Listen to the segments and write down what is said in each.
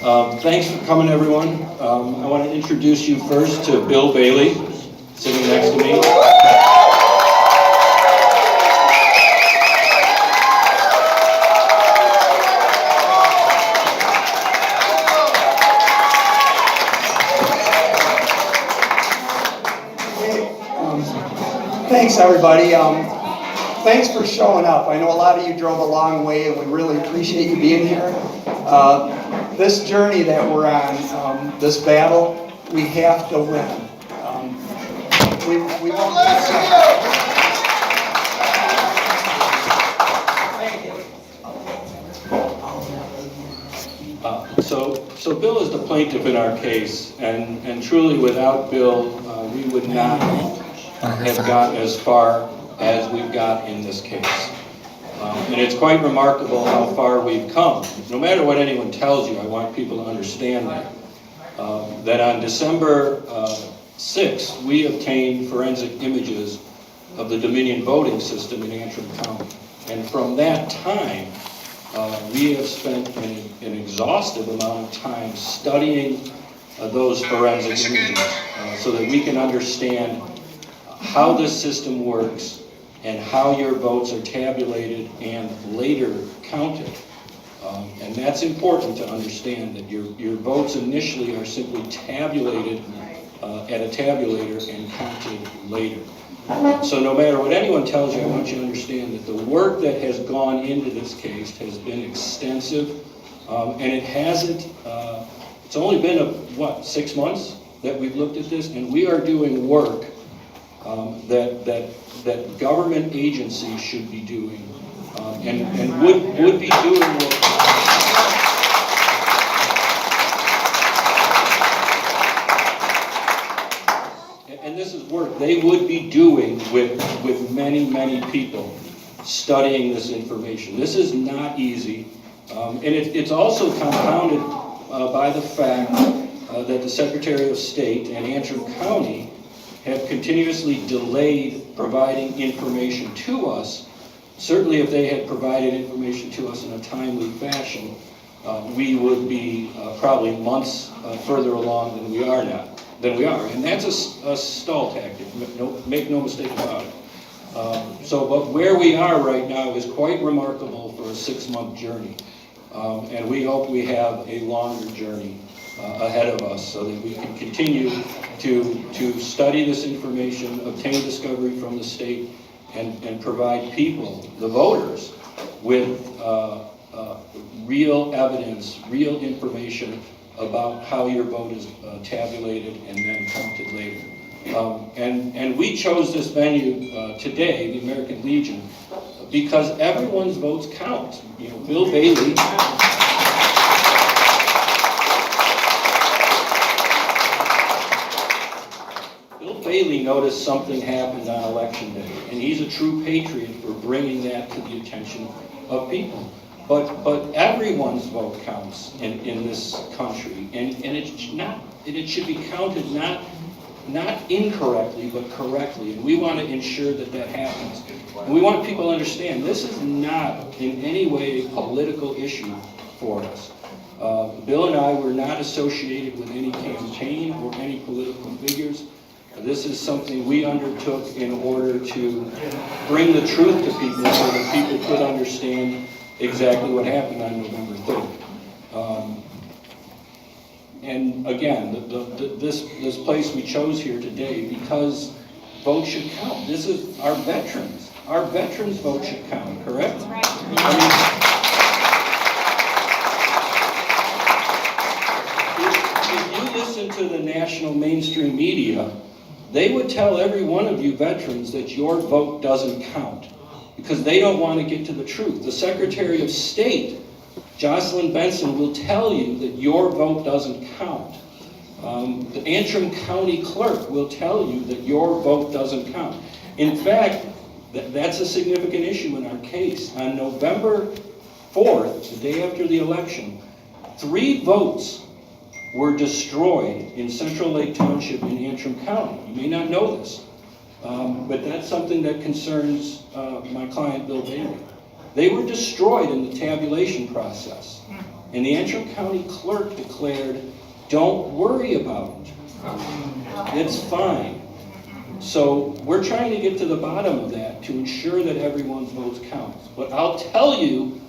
Thanks for coming, everyone. I want to introduce you first to Bill Bailey, sitting next to me. Thanks, everybody. Thanks for showing up. I know a lot of you drove a long way, and we really appreciate you being here. This journey that we're on, this battle, we have to win. We won't So Bill is the plaintiff in our case, and truly without Bill, we would not have got as far as we've got in this case. And it's quite remarkable how far we've come. No matter what anyone tells you, I want people to understand that on December 6th, we obtained forensic images of the Dominion voting system in Antrim County. And from that time, we have spent an exhaustive amount of time studying those forensic images so that we can understand how this system works and how your votes are tabulated and later counted. And that's important to understand, that your votes initially are simply tabulated at a tabulator and counted later. So no matter what anyone tells you, I want you to understand that the work that has gone into this case has been extensive, and it hasn't, it's only been, 6 months that we've looked at this, and we are doing work that government agencies should be doing, and would be doing work. And this is work they would be doing with many, many people studying this information. This is not easy, and it's also compounded by the fact that the Secretary of State and Antrim County have continuously delayed providing information to us. Certainly if they had provided information to us in a timely fashion, we would be probably months further along than we are now. And that's a stall tactic, make no mistake about it. But where we are right now is quite remarkable for a 6-month journey. And we hope we have a longer journey ahead of us so that we can continue to study this information, obtain discovery from the state, and provide people, the voters, with real evidence, real information about how your vote is tabulated and then counted later. And we chose this venue today, the American Legion, because everyone's votes count. You know, Bill Bailey. Bill Bailey noticed something happened on election day, and he's a true patriot for bringing that to the attention of people. But everyone's vote counts in this country, and it should be counted not incorrectly but correctly, and we want to ensure that happens. And we want people to understand this is not in any way a political issue for us. Bill and I were not associated with any campaign or any political figures. This is something we undertook in order to bring the truth to people so that people could understand exactly what happened on November 3rd. And again, this place we chose here today because votes should count. This is our veterans. Our veterans' vote should count, correct? Right. If you listen to the national mainstream media, they would tell every one of you veterans that your vote doesn't count because they don't want to get to the truth. The Secretary of State, Jocelyn Benson, will tell you that your vote doesn't count. The Antrim County Clerk will tell you that your vote doesn't count. In fact, that's a significant issue in our case. On November 4th, the day after the election, 3 votes were destroyed in Central Lake Township in Antrim County. You may not know this, but that's something that concerns my client, Bill Bailey. They were destroyed in the tabulation process. And the Antrim County clerk declared, don't worry about it. It's fine. So we're trying to get to the bottom of that to ensure that everyone's votes count. But I'll tell you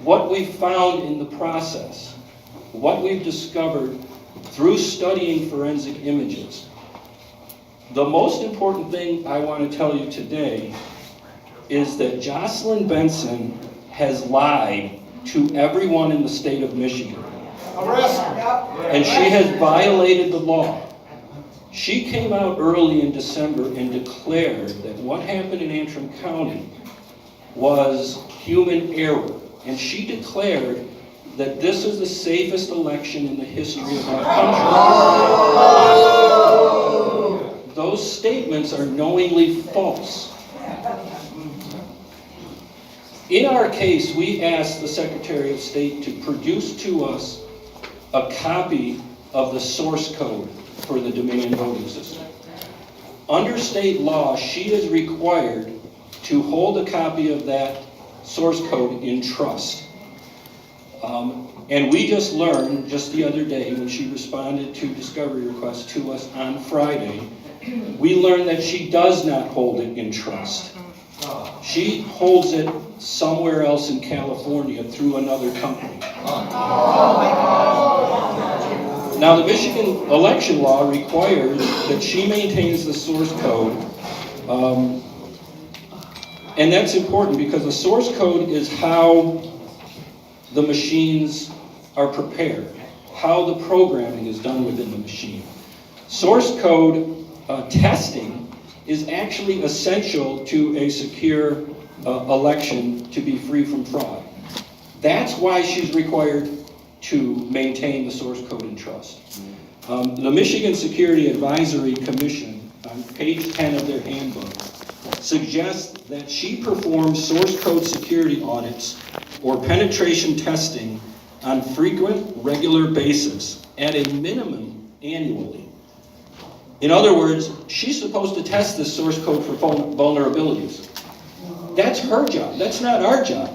what we've found in the process, what we've discovered through studying forensic images. The most important thing I want to tell you today is that Jocelyn Benson has lied to everyone in the state of Michigan. And she has violated the law. She came out early in December and declared that what happened in Antrim County was human error. And she declared that this is the safest election in the history of our country. Those statements are knowingly false. In our case, we asked the Secretary of State to produce to us a copy of the source code for the Dominion voting system. Under state law, she is required to hold a copy of that source code in trust. And we just learned, just the other day, when she responded to discovery requests to us on Friday, we learned that she does not hold it in trust. She holds it somewhere else in California through another company. Now, the Michigan election law requires that she maintains the source code, and that's important because the source code is how the machines are prepared, how the programming is done within the machine. Source code testing is actually essential to a secure election to be free from fraud. That's why she's required to maintain the source code in trust. The Michigan Security Advisory Commission, on page 10 of their handbook, suggests that she performs source code security audits or penetration testing on frequent, regular basis, at a minimum annually. In other words, she's supposed to test this source code for vulnerabilities. That's her job. That's not our job.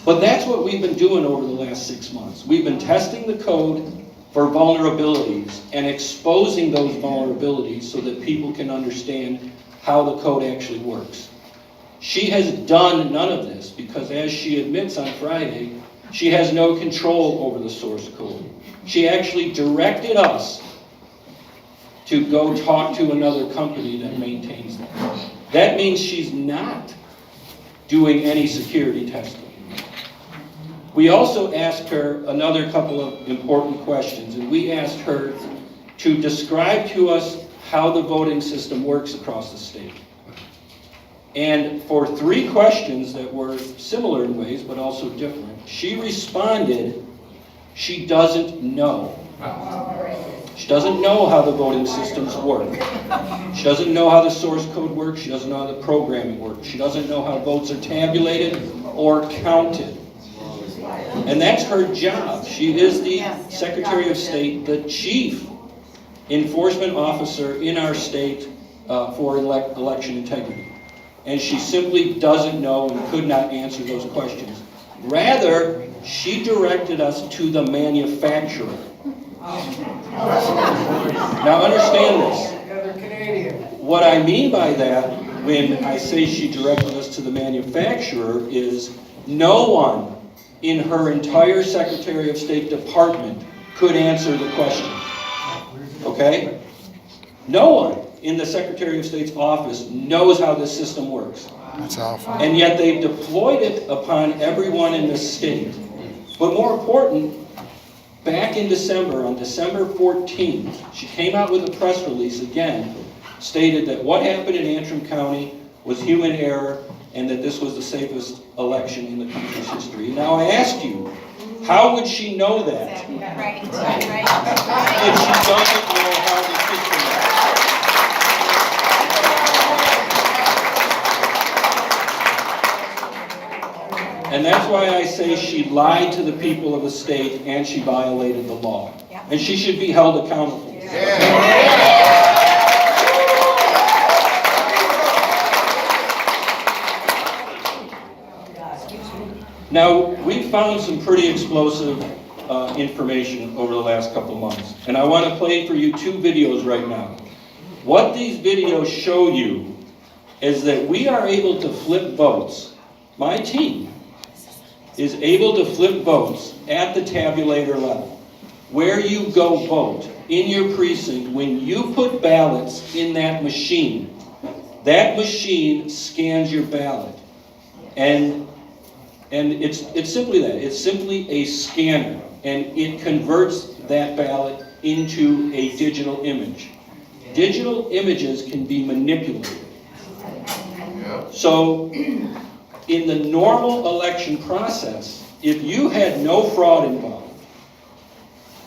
But that's what we've been doing over the last 6 months. We've been testing the code for vulnerabilities and exposing those vulnerabilities so that people can understand how the code actually works. She has done none of this because, as she admits on Friday, she has no control over the source code. She actually directed us to go talk to another company that maintains that. That means she's not doing any security testing. We also asked her another couple of important questions, and we asked her to describe to us how the voting system works across the state. And for 3 questions that were similar in ways, but also different, she responded, she doesn't know. She doesn't know how the voting systems work. She doesn't know how the source code works. She doesn't know how the programming works. She doesn't know how votes are tabulated or counted. And that's her job. She is the Secretary of State, the chief enforcement officer in our state for election integrity. And she simply doesn't know and could not answer those questions. Rather, she directed us to the manufacturer. Now understand this. What I mean by that, when I say she directed us to the manufacturer, is no one in her entire Secretary of State department could answer the question. Okay? No one in the Secretary of State's office knows how this system works. That's awful. And yet they've deployed it upon everyone in the state. But more important, back in December, on December 14th, she came out with a press release again, stated that what happened in Antrim County was human error and that this was the safest election in the country's history. Now I ask you, how would she know that Right. if she doesn't know how the system works? And that's why I say she lied to the people of the state and she violated the law. And she should be held accountable. Now, we found some pretty explosive information over the last couple of months. And I want to play for you 2 videos right now. What these videos show you is that we are able to flip votes. My team is able to flip votes at the tabulator level. Where you go vote in your precinct, when you put ballots in that machine scans your ballot. And it's simply that. It's simply a scanner, and it converts that ballot into a digital image. Digital images can be manipulated. So, in the normal election process, if you had no fraud involved,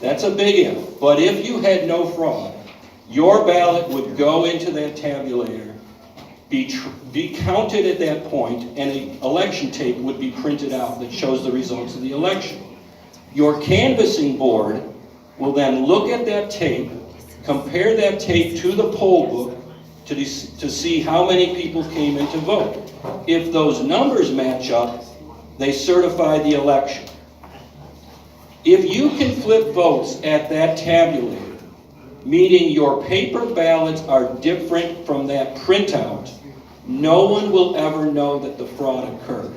that's a big if, but if you had no fraud, your ballot would go into that tabulator, be counted at that point, and an election tape would be printed out that shows the results of the election. Your canvassing board will then look at that tape, compare that tape to the poll book to see how many people came in to vote. If those numbers match up, they certify the election. If you can flip votes at that tabulator, meaning your paper ballots are different from that printout, no one will ever know that the fraud occurred.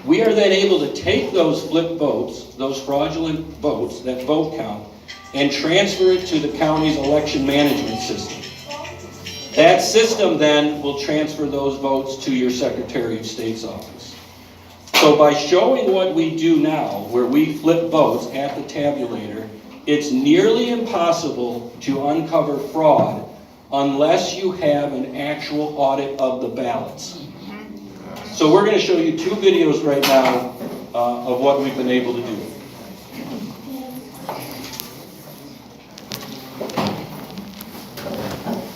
We are then able to take those flip votes, those fraudulent votes, that vote count, and transfer it to the county's election management system. That system then will transfer those votes to your Secretary of State's office. So by showing what we do now, where we flip votes at the tabulator, it's nearly impossible to uncover fraud unless you have an actual audit of the ballots. So we're going to show you 2 videos right now of what we've been able to do.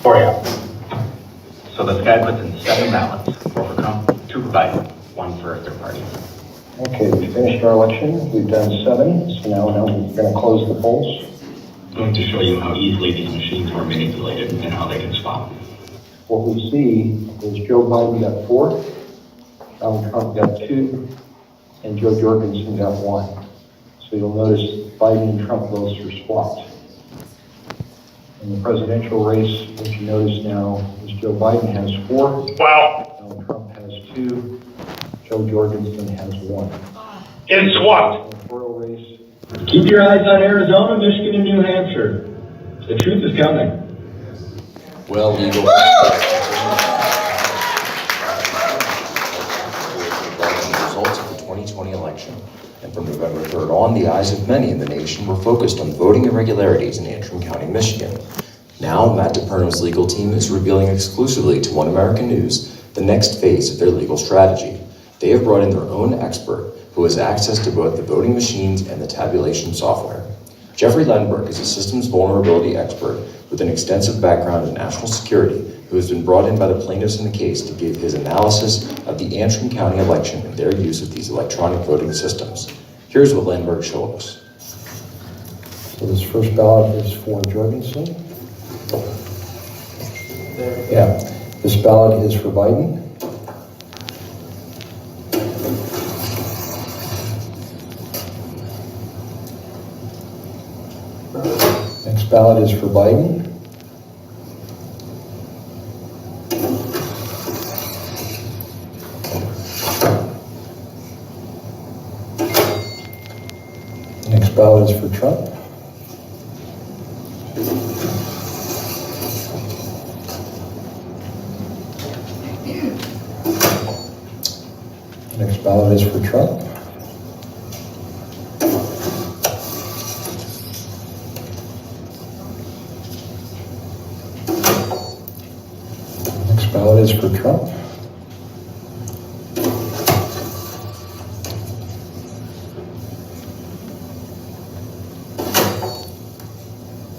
For you. So this guy puts in 7 ballots, 4 for Trump, 2 for Biden, 1 for a third party. Okay, we finished our election. We've done 7, so now we're going to close the polls. I'm going to show you how easily these machines were manipulated and how they can swap. What we see is Joe Biden got 4, Donald Trump got 2, and Joe Jorgensen got 1. So you'll notice Biden and Trump votes are swapped. In the presidential race, what you notice now is Joe Biden has 4, Wow! Donald Trump has 2, Joe Jorgensen has 1. It's swapped! Electoral race. Keep your eyes on Arizona, Michigan, and New Hampshire. The truth is coming. Well, legal. Results of the 2020 election. And from November 3rd on, the eyes of many in the nation were focused on voting irregularities in Antrim County, Michigan. Now, Matt Deperno's legal team is revealing exclusively to One American News the next phase of their legal strategy. They have brought in their own expert who has access to both the voting machines and the tabulation software. Jeffrey Lenberg is a systems vulnerability expert with an extensive background in national security who has been brought in by the plaintiffs in the case to give his analysis of the Antrim County election and their use of these electronic voting systems. Here's what Lenberg showed us. So this first ballot is for Jorgensen. Yeah, this ballot is for Biden. Next ballot is for Biden. Next ballot is for Trump. Next ballot is for Trump. Next ballot is for Trump.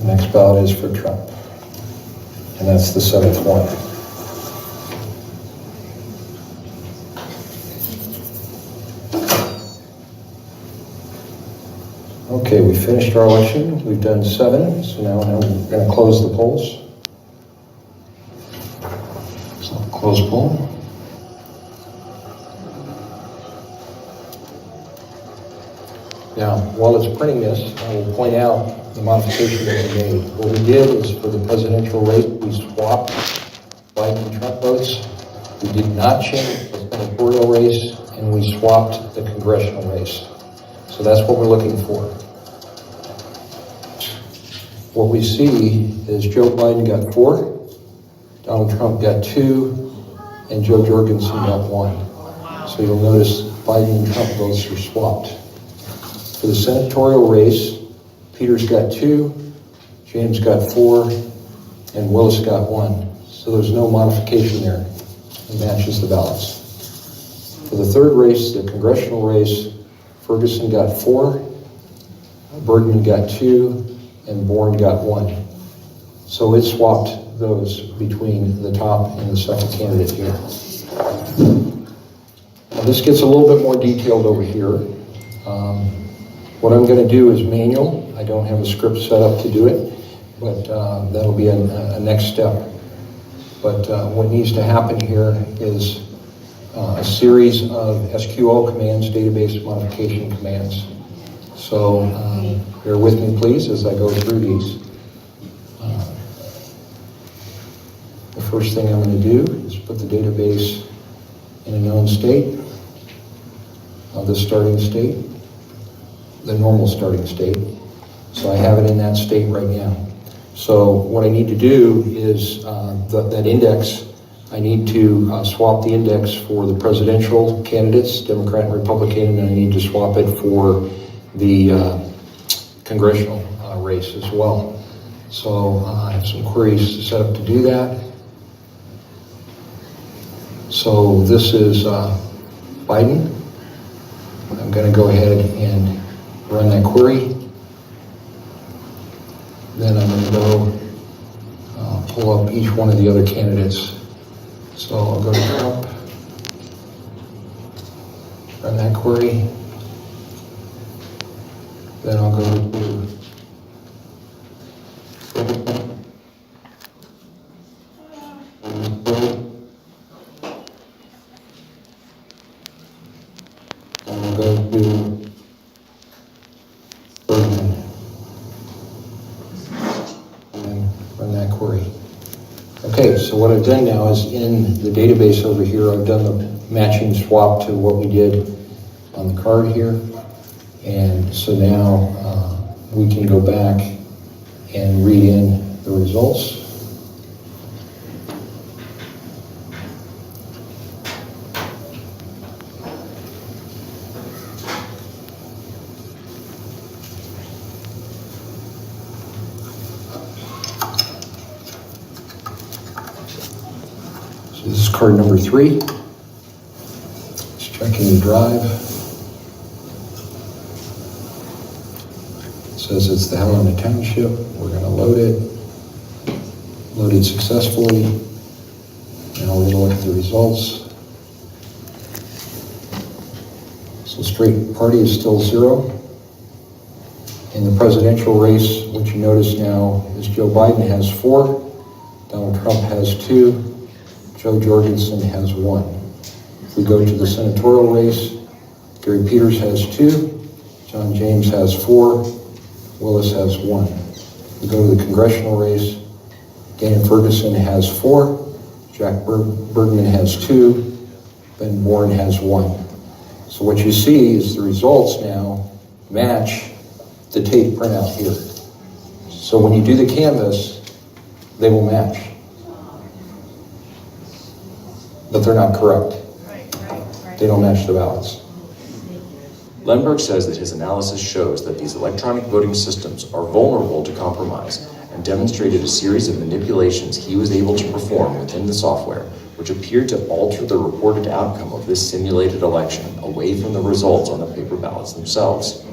Next ballot is for Trump. And that's the 7th one. Okay, we finished our election. We've done 7, so now we're going to close the polls. So close poll. Now, while it's printing this, I will point out the modification that we made. What we did is for the presidential race, we swapped Biden and Trump votes. We did not change the senatorial race, and we swapped the congressional race. So that's what we're looking for. What we see is Joe Biden got 4, Donald Trump got 2, and Joe Jorgensen got 1. So you'll notice Biden and Trump votes are swapped. For the senatorial race, Peters got 2, James got 4, and Willis got 1. So there's no modification there. It matches the ballots. For the third race, the congressional race, Ferguson got 4, Bergman got 2, and Bourne got 1. So it swapped those between the top and the second candidate here. Now this gets a little bit more detailed over here. What I'm going to do is manual. I don't have a script set up to do it, but that'll be a next step. But what needs to happen here is a series of SQL commands, database modification commands. So bear with me, please, as I go through these. The first thing I'm going to do is put the database in a known state, the starting state, the normal starting state. So I have it in that state right now. So what I need to do is that index, I need to swap the index for the presidential candidates, Democrat and Republican, and I need to swap it for the congressional race as well. So I have some queries set up to do that. So this is Biden. I'm going to go ahead and run that query. Then I'm going to go pull up each one of the other candidates. So I'll go to Trump, run that query. Then I'll go to Bergman, and run that query. Okay, so what I've done now is in the database over here, I've done the matching swap to what we did on the card here. And so now we can go back and read in the results. So this is card number 3. Just checking the drive. Says it's the Helena Township. We're going to load it. Loaded successfully. Now we're going to look at the results. So straight party is still 0. In the presidential race, what you notice now is Joe Biden has 4, Donald Trump has 2, Joe Jorgensen has 1. If we go to the senatorial race, Gary Peters has 2, John James has 4, Willis has 1. We go to the congressional race, Dana Ferguson has 4, Jack Bergman has 2, Ben Bourne has 1. So what you see is the results now match the tape printout here. So when you do the canvas, they will match. But they're not correct. They don't match the ballots. Lenberg says that his analysis shows that these electronic voting systems are vulnerable to compromise and demonstrated a series of manipulations he was able to perform within the software, which appeared to alter the reported outcome of this simulated election away from the results on the paper ballots themselves.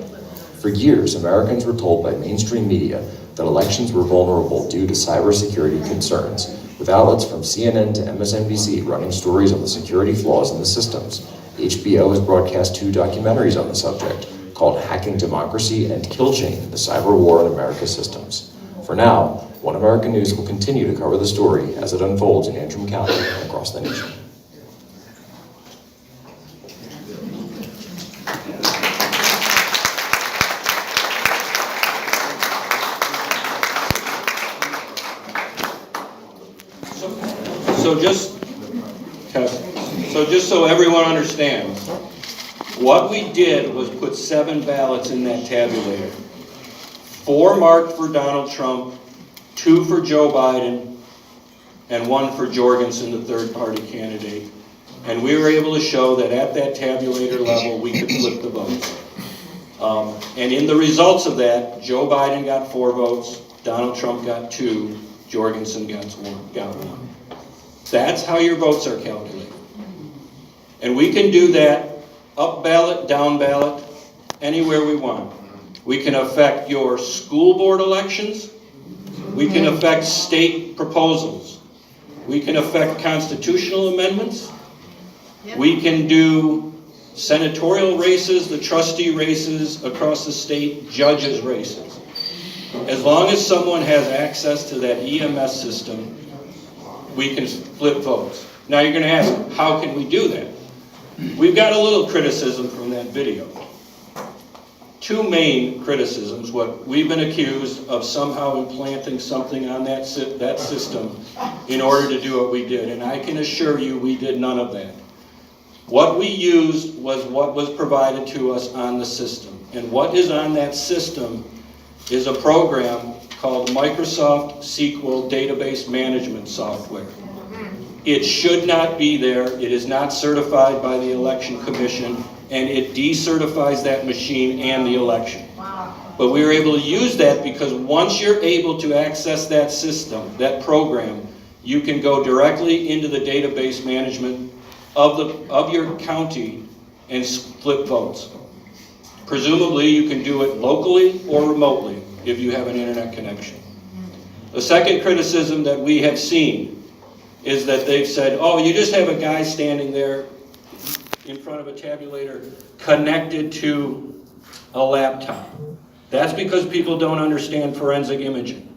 For years, Americans were told by mainstream media that elections were vulnerable due to cybersecurity concerns, with outlets from CNN to MSNBC running stories on the security flaws in the systems. HBO has broadcast 2 documentaries on the subject, called Hacking Democracy and Kill Chain, the Cyber War on America's Systems. For now, One American News will continue to cover the story as it unfolds in Antrim County and across the nation. So just so everyone understands, what we did was put 7 ballots in that tabulator. 4 marked for Donald Trump, 2 for Joe Biden, and 1 for Jorgensen, the third-party candidate. And we were able to show that at that tabulator level, we could flip the votes. And in the results of that, Joe Biden got 4 votes, Donald Trump got 2, Jorgensen got 1. That's how your votes are calculated. And we can do that up ballot, down ballot, anywhere we want. We can affect your school board elections. We can affect state proposals. We can affect constitutional amendments. We can do senatorial races, the trustee races across the state, judges races. As long as someone has access to that EMS system, we can flip votes. Now you're going to ask, how can we do that? We've got a little criticism from that video. 2 main criticisms. What we've been accused of somehow implanting something on that system in order to do what we did. And I can assure you we did none of that. What we used was what was provided to us on the system. And what is on that system is a program called Microsoft SQL Database Management Software. It should not be there. It is not certified by the Election Commission, and it decertifies that machine and the election. But we were able to use that because once you're able to access that system, that program, you can go directly into the database management of your county and flip votes. Presumably, you can do it locally or remotely if you have an internet connection. The second criticism that we have seen is that they've said, oh, you just have a guy standing there in front of a tabulator connected to a laptop. That's because people don't understand forensic imaging.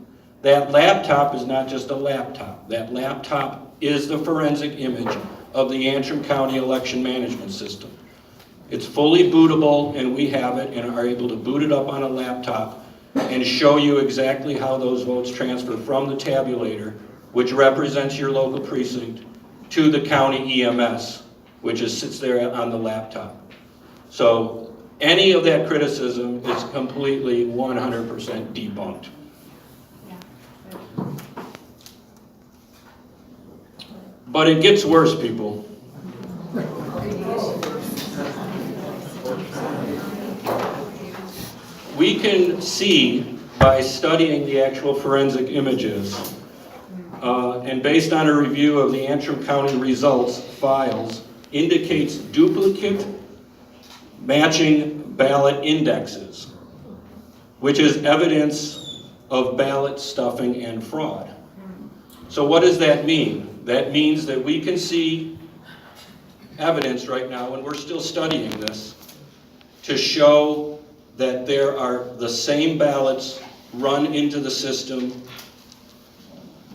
That laptop is not just a laptop. That laptop is the forensic image of the Antrim County election management system. It's fully bootable, and we have it and are able to boot it up on a laptop and show you exactly how those votes transfer from the tabulator, which represents your local precinct, to the county EMS, which sits there on the laptop. So any of that criticism is completely 100% debunked. But it gets worse, people. We can see by studying the actual forensic images, and based on a review of the Antrim County results files, indicates duplicate matching ballot indexes, which is evidence of ballot stuffing and fraud. So what does that mean? That means that we can see evidence right now, and we're still studying this, to show that there are the same ballots run into the system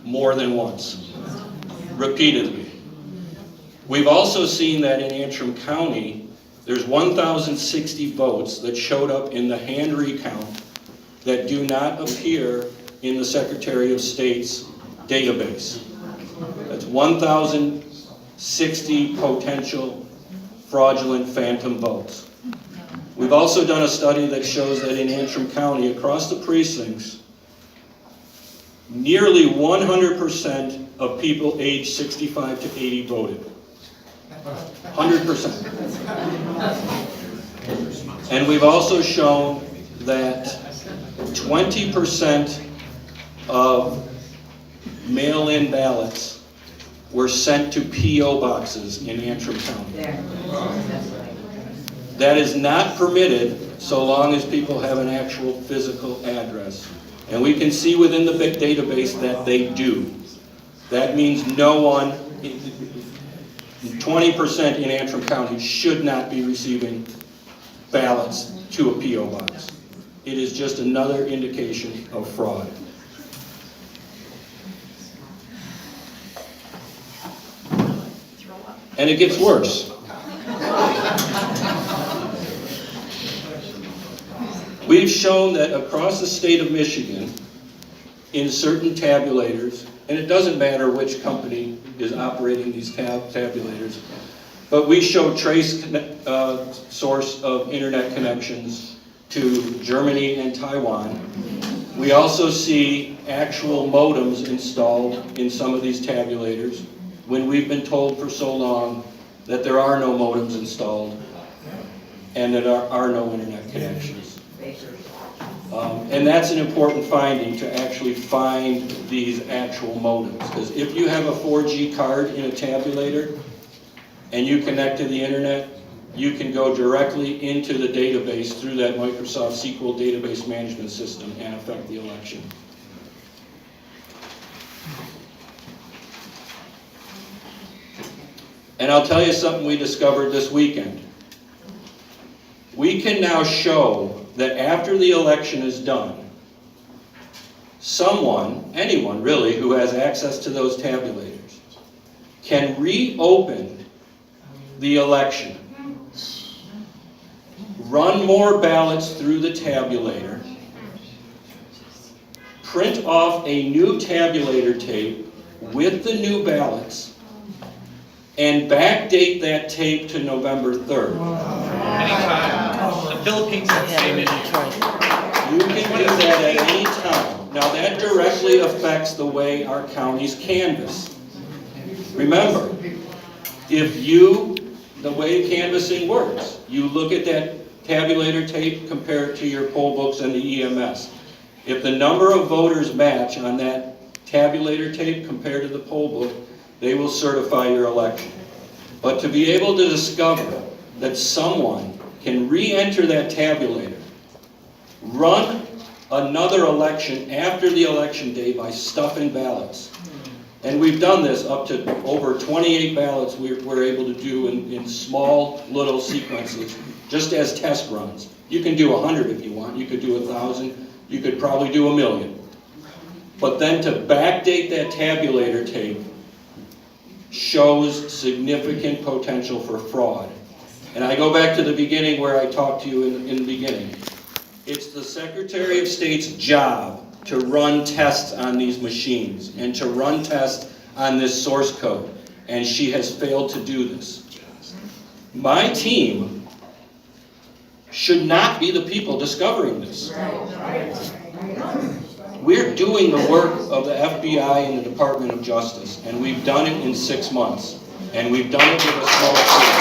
more than once, repeatedly. We've also seen that in Antrim County, there's 1,060 votes that showed up in the hand recount that do not appear in the Secretary of State's database. That's 1,060 potential fraudulent phantom votes. We've also done a study that shows that in Antrim County, across the precincts, nearly 100% of people aged 65 to 80 voted. 100%. And we've also shown that 20% of mail-in ballots were sent to P.O. boxes in Antrim County. That is not permitted so long as people have an actual physical address. And we can see within the big database that they do. That means no one, 20% in Antrim County should not be receiving ballots to a P.O. box. It is just another indication of fraud. And it gets worse. We've shown that across the state of Michigan, in certain tabulators, and it doesn't matter which company is operating these tabulators, but we show trace source of internet connections to Germany and Taiwan. We also see actual modems installed in some of these tabulators when we've been told for so long that there are no modems installed and that there are no internet connections. And that's an important finding, to actually find these actual modems. Because if you have a 4G card in a tabulator and you connect to the internet, you can go directly into the database through that Microsoft SQL database management system and affect the election. And I'll tell you something we discovered this weekend. We can now show that after the election is done, someone, anyone really, who has access to those tabulators can reopen the election, run more ballots through the tabulator, print off a new tabulator tape with the new ballots, and backdate that tape to November 3rd. Anytime. The Philippines has the same issue. You can do that at any time. Now that directly affects the way our counties canvass. Remember, the way canvassing works, you look at that tabulator tape, compare it to your poll books and the EMS. If the number of voters match on that tabulator tape compared to the poll book, they will certify your election. But to be able to discover that someone can re-enter that tabulator, run another election after the election day by stuffing ballots. And we've done this up to over 28 ballots we're able to do in small little sequences, just as test runs. You can do 100 if you want, you could do 1,000, you could probably do 1,000,000. But then to backdate that tabulator tape shows significant potential for fraud. And I go back to the beginning where I talked to you in the beginning. It's the Secretary of State's job to run tests on these machines and to run tests on this source code. And she has failed to do this. My team should not be the people discovering this. We're doing the work of the FBI and the Department of Justice, and we've done it in 6 months. And we've done it with a small team.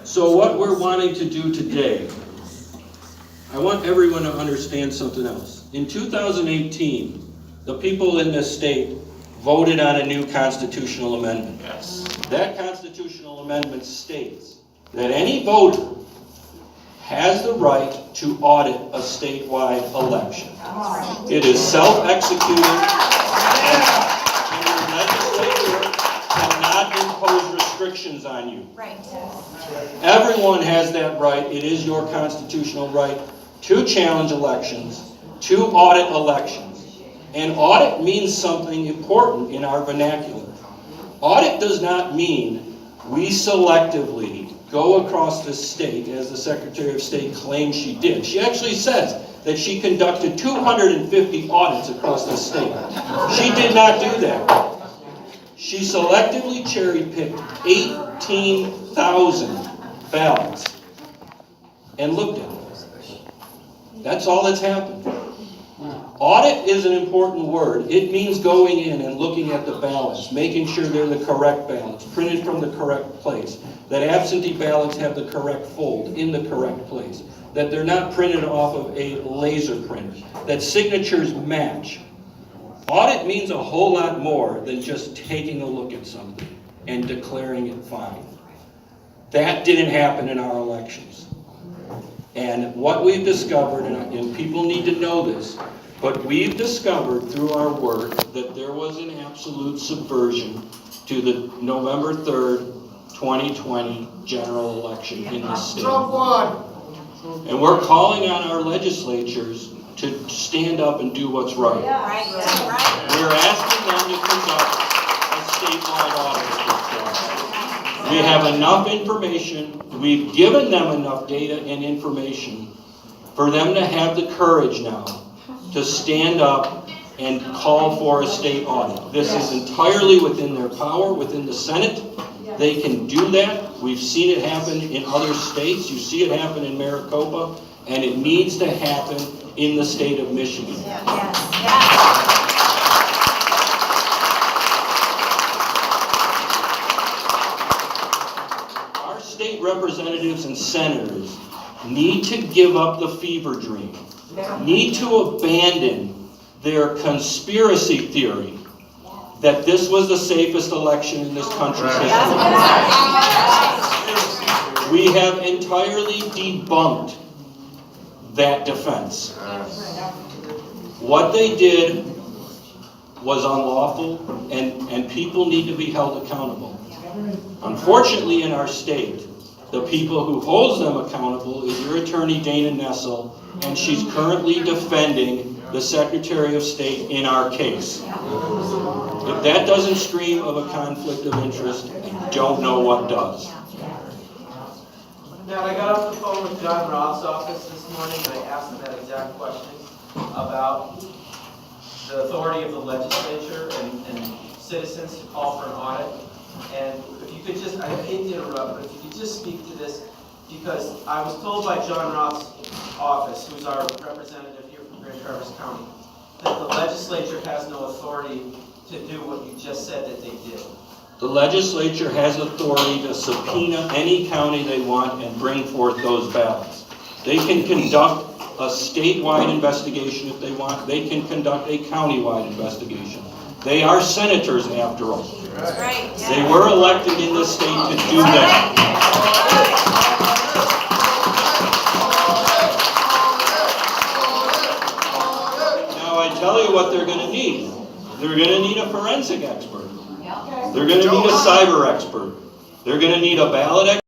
So what we're wanting to do today, I want everyone to understand something else. In 2018, the people in this state voted on a new constitutional amendment. Yes. That constitutional amendment states that any voter has the right to audit a statewide election. It is self-executing, and your legislature cannot impose restrictions on you. Right. Everyone has that right. It is your constitutional right to challenge elections, to audit elections. And audit means something important in our vernacular. Audit does not mean we selectively go across the state, as the Secretary of State claims she did. She actually says that she conducted 250 audits across the state. She did not do that. She selectively cherry-picked 18,000 ballots and looked at them. That's all that's happened. Audit is an important word. It means going in and looking at the ballots, making sure they're the correct ballots, printed from the correct place, that absentee ballots have the correct fold in the correct place, that they're not printed off of a laser printer, that signatures match. Audit means a whole lot more than just taking a look at something and declaring it fine. That didn't happen in our elections. And what we've discovered, and people need to know this, but we've discovered through our work that there was an absolute subversion to the November 3rd, 2020 general election in this state. Trump won. And we're calling on our legislatures to stand up and do what's right. We're asking them to conduct a statewide audit at this point. We have enough information, we've given them enough data and information for them to have the courage now to stand up and call for a state audit. This is entirely within their power, within the Senate. They can do that. We've seen it happen in other states. You see it happen in Maricopa, and it needs to happen in the state of Michigan. Our state representatives and senators need to give up the fever dream, need to abandon their conspiracy theory that this was the safest election in this country's history. We have entirely debunked that defense. What they did was unlawful, and people need to be held accountable. Unfortunately, in our state, the people who holds them accountable is your attorney, Dana Nessel, and she's currently defending the Secretary of State in our case. If that doesn't scream of a conflict of interest, I don't know what does. Now, I got off the phone with John Roth's office this morning, and I asked him that exact question about the authority of the legislature and citizens to call for an audit. And if you could just, I hate to interrupt, but if you could just speak to this, because I was told by John Roth's office, who's our representative here from Grand Traverse County, that the legislature has no authority to do what you just said that they did. The legislature has authority to subpoena any county they want and bring forth those ballots. They can conduct a statewide investigation if they want. They can conduct a countywide investigation. They are senators after all. Right. They were elected in this state to do that. Now I tell you what they're going to need. They're going to need a forensic expert. They're going to need a cyber expert. They're going to need a ballot expert.